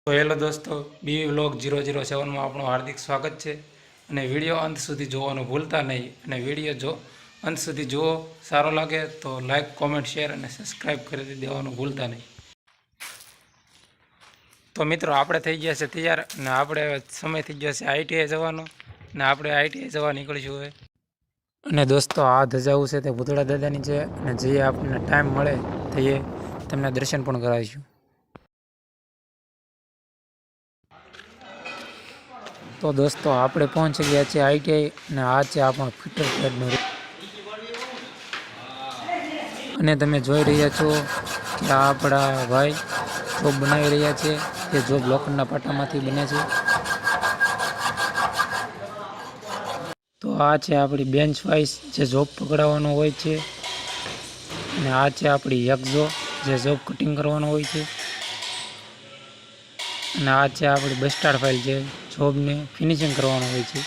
તો હેલો દોસ્તો, બી વ્લોગ 007માં આપણું હાર્દિક સ્વાગત છે. અને વિડીયો અંત સુધી જોવાનું ભૂલતા નહીં. અને વિડીયો જો અંત સુધી જુઓ, સારો લાગે તો લાઈક, કોમેન્ટ, શેર અને સબસ્ક્રાઈબ કરી દેવાનું ભૂલતા નહીં. તો મિત્રો, આપણે થઈ ગયા છે તૈયાર અને આપણે સમય થઈ ગયો છે આઈટીઆઈ જવાનો. અને આપણે આઈટીઆઈ જવા નીકળીશું હવે. અને દોસ્તો, આ ધજાઓ છે તે ભૂતળા દાદાની છે. અને જે આપણને ટાઈમ મળે તે તમને દર્શન પણ કરાવીશું. તો દોસ્તો, આપણે પહોંચી ગયા છીએ આઈટીઆઈ અને આ છે આપણો ફિટર ટ્રેડનો. અને તમે જોઈ રહ્યા છો કે આ આપણા ભાઈ જોબ બનાવી રહ્યા છે. તે જોબ લોખંડના પાટામાંથી બને છે. તો આ છે આપણી બેન્ચ વાઇઝ જે જોબ પકડાવવાનો હોય છે. અને આ છે આપણી એક્ઝો જે જોબ કટિંગ કરવાનો હોય છે. અને આ છે આપણી બસ્ટાર્ડ ફાઇલ જે જોબને ફિનિશિંગ કરવાનું હોય છે.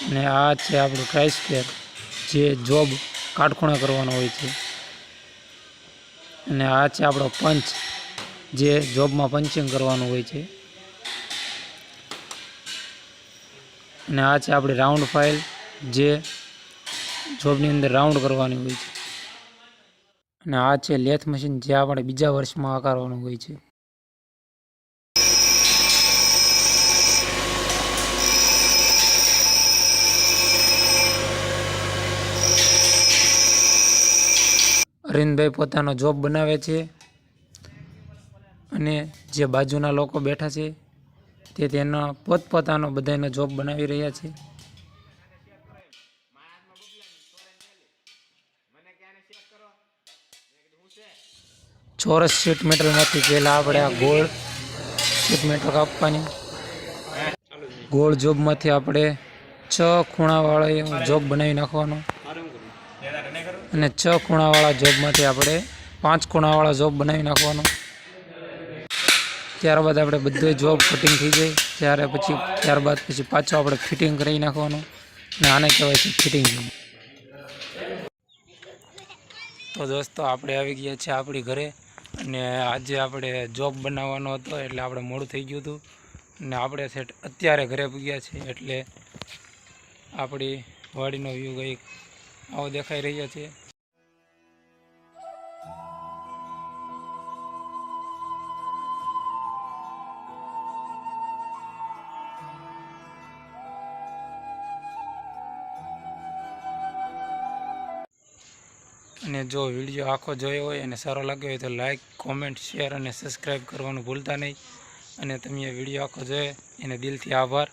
અને આ છે આપણું ટ્રાય સ્ક્વેર જે જોબ કાટખૂણા કરવાનો હોય છે. અને આ છે આપણો પંચ જે જોબમાં પંચિંગ કરવાનું હોય છે. અને આ છે આપણી રાઉન્ડ ફાઇલ જે જોબની અંદર રાઉન્ડ કરવાની હોય છે. અને આ છે લેથ મશીન જે આપણે બીજા વર્ષમાં આકારવાનું હોય છે. અરવિંદભાઈ પોતાનો જોબ બનાવે છે. અને જે બાજુના લોકો બેઠા છે તે તેનો પોતપોતાનો બધાનો જોબ બનાવી રહ્યા છે. ચોરસ શીટ મેટલમાંથી પહેલાં આપણે આ ગોળ શીટ મેટલ કાપવાની. ગોળ જોબમાંથી આપણે 6 ખૂણાવાળા જોબ બનાવી નાખવાનો. અને 6 ખૂણાવાળા જોબમાંથી આપણે 5 ખૂણાવાળા જોબ બનાવી નાખવાનો. ત્યારબાદ આપણે બધું જોબ કટિંગ થઈ જાય ત્યારબાદ પછી પાછો આપણે ફિટિંગ કરી નાખવાનું. અને આને કહેવાય છે ફિટિંગ. તો દોસ્તો, આપણે આવી ગયા છીએ આપણી ઘરે. અને આજે આપણે જોબ બનાવવાનો હતો એટલે આપણે મોડું થઈ ગયું હતું. અને આપણે અત્યારે ઘરે પૂગ્યા છીએ એટલે આપણી વાડીનો વ્યૂ કંઈક આવો દેખાઈ રહ્યો છે. અને જો વિડીયો આખો જોયો હોય અને સારો લાગ્યો હોય તો લાઈક, કોમેન્ટ, શેર અને સબસ્ક્રાઈબ કરવાનું ભૂલતા નહીં. અને તમે વિડીયો આખો જોયો એને દિલથી આભાર.